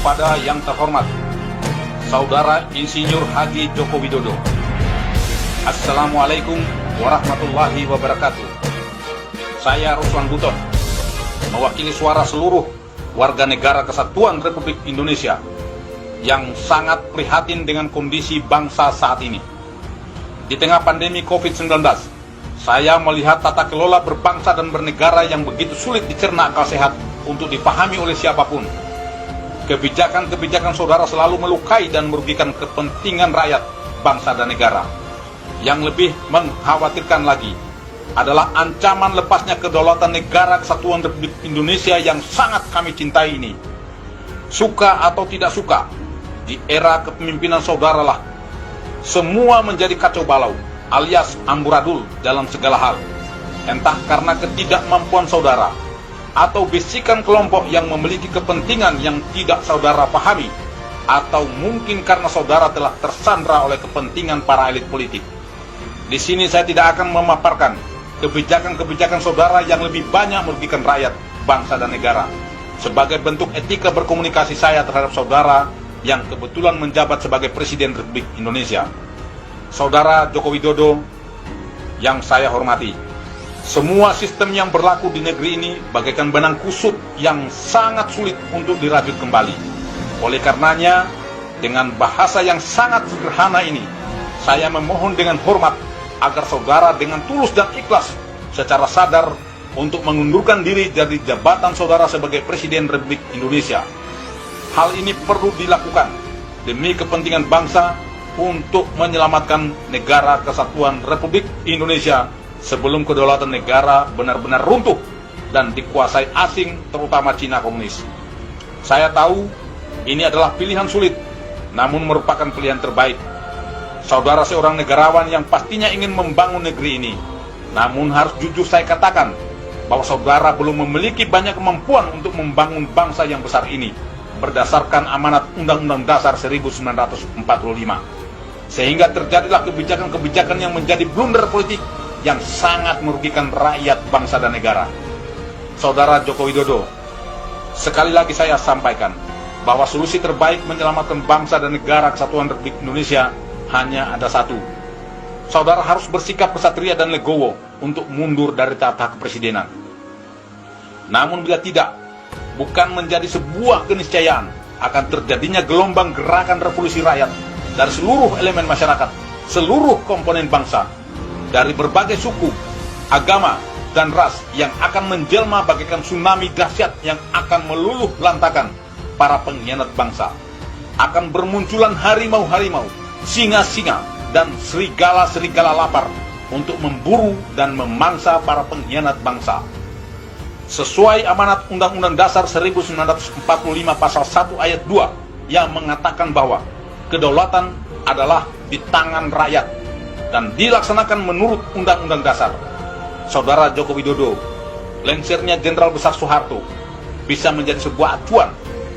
kepada yang terhormat Saudara Insinyur Haji Joko Widodo. Assalamualaikum warahmatullahi wabarakatuh. Saya Ruslan Buton, mewakili suara seluruh warga negara Kesatuan Republik Indonesia yang sangat prihatin dengan kondisi bangsa saat ini. Di tengah pandemi COVID-19, saya melihat tata kelola berbangsa dan bernegara yang begitu sulit dicerna akal sehat untuk dipahami oleh siapapun. Kebijakan-kebijakan saudara selalu melukai dan merugikan kepentingan rakyat, bangsa dan negara. Yang lebih mengkhawatirkan lagi adalah ancaman lepasnya kedaulatan negara Kesatuan Republik Indonesia yang sangat kami cintai ini. Suka atau tidak suka, di era kepemimpinan saudara lah semua menjadi kacau balau alias amburadul dalam segala hal. Entah karena ketidakmampuan saudara atau bisikan kelompok yang memiliki kepentingan yang tidak saudara pahami, atau mungkin karena saudara telah tersandra oleh kepentingan para elit politik. Di sini saya tidak akan memaparkan kebijakan-kebijakan saudara yang lebih banyak merugikan rakyat, bangsa dan negara, sebagai bentuk etika berkomunikasi saya terhadap saudara yang kebetulan menjabat sebagai Presiden Republik Indonesia. Saudara Joko Widodo yang saya hormati, semua sistem yang berlaku di negeri ini bagaikan benang kusut yang sangat sulit untuk dirajut kembali. Oleh karenanya, dengan bahasa yang sangat sederhana ini, saya memohon dengan hormat agar saudara dengan tulus dan ikhlas secara sadar untuk mengundurkan diri dari jabatan saudara sebagai Presiden Republik Indonesia. Hal ini perlu dilakukan demi kepentingan bangsa untuk menyelamatkan negara Kesatuan Republik Indonesia sebelum kedaulatan negara benar-benar runtuh dan dikuasai asing, terutama Cina komunis. Saya tahu ini adalah pilihan sulit, namun merupakan pilihan terbaik. Saudara seorang negarawan yang pastinya ingin membangun negeri ini, namun harus jujur saya katakan bahwa saudara belum memiliki banyak kemampuan untuk membangun bangsa yang besar ini berdasarkan amanat Undang-Undang Dasar 1945. Sehingga terjadilah kebijakan-kebijakan yang menjadi blunder politik yang sangat merugikan rakyat, bangsa dan negara. Saudara Joko Widodo, sekali lagi saya sampaikan bahwa solusi terbaik menyelamatkan bangsa dan negara Kesatuan Republik Indonesia hanya ada satu. Saudara harus bersikap kesatria dan legowo untuk mundur dari tahta kepresidenan. Namun bila tidak, bukan menjadi sebuah keniscayaan akan terjadinya gelombang gerakan revolusi rakyat dari seluruh elemen masyarakat, seluruh komponen bangsa, dari berbagai suku, agama, dan ras yang akan menjelma bagaikan tsunami dahsyat yang akan meluluh lantakan para pengkhianat bangsa. Akan bermunculan harimau-harimau, singa-singa, dan serigala-serigala lapar untuk memburu dan memangsa para pengkhianat bangsa. Sesuai amanat Undang-Undang Dasar 1945 pasal 1 ayat 2 yang mengatakan bahwa kedaulatan adalah di tangan rakyat dan dilaksanakan menurut Undang-Undang Dasar. Saudara Joko Widodo, lengsernya Jenderal Besar Soeharto bisa menjadi sebuah acuan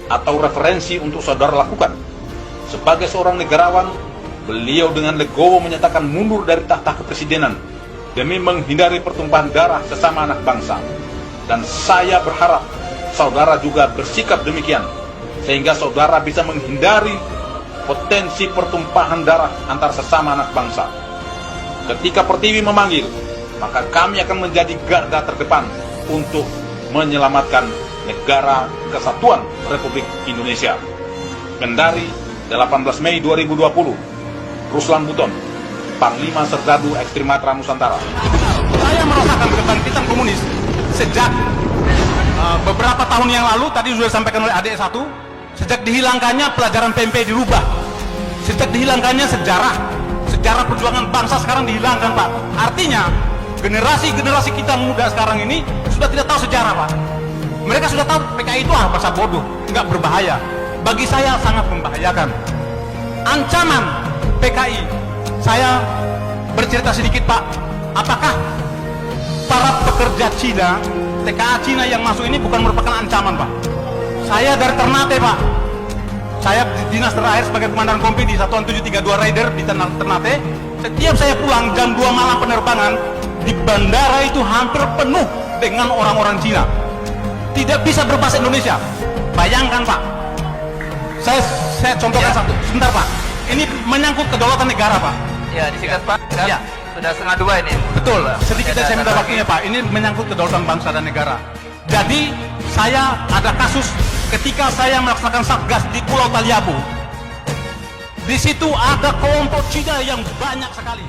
atau referensi untuk saudara lakukan. Sebagai seorang negarawan, beliau dengan legowo menyatakan mundur dari tahta kepresidenan demi menghindari pertumpahan darah sesama anak bangsa. Dan saya berharap saudara juga bersikap demikian, sehingga saudara bisa menghindari potensi pertumpahan darah antar sesama anak bangsa. Ketika Pertiwi memanggil, maka kami akan menjadi garda terdepan untuk menyelamatkan negara Kesatuan Republik Indonesia. Kendari, 18 Mei 2020, Ruslan Buton, Panglima Serdadu Ekstrimatra Nusantara. Saya merasakan kebangkitan komunis sejak beberapa tahun yang lalu. Tadi sudah disampaikan oleh adik satu, sejak dihilangkannya pelajaran PMP dirubah, sejak dihilangkannya sejarah perjuangan bangsa sekarang dihilangkan, Pak. Artinya generasi kita muda sekarang ini sudah tidak tahu sejarah, Pak. Mereka sudah tahu PKI itu bangsa bodoh, nggak berbahaya. Bagi saya sangat membahayakan. Ancaman PKI, saya bercerita sedikit, Pak. Apakah para pekerja Cina, TKA Cina yang masuk ini bukan merupakan ancaman, Pak? Saya dari Ternate, Pak. Saya dinas terakhir sebagai komandan kompi di Satuan 732 Raider di Ternate. Setiap saya pulang jam 2 malam penerbangan, di bandara itu hampir penuh dengan orang-orang Cina. Tidak bisa berbahasa Indonesia. Bayangkan, Pak, Saya contohkan Ya. satu. Sebentar Pak. Ini menyangkut kedaulatan negara Pak. Ya, disingkat Pak. Kan Ya. sudah setengah dua ini. Betul. Sedikit Tidak saya minta ada waktunya lagi. Pak. Ini menyangkut kedaulatan bangsa dan negara. Jadi saya ada kasus ketika saya melaksanakan satgas di Pulau Taliabu. Di situ ada kelompok Cina yang banyak sekali.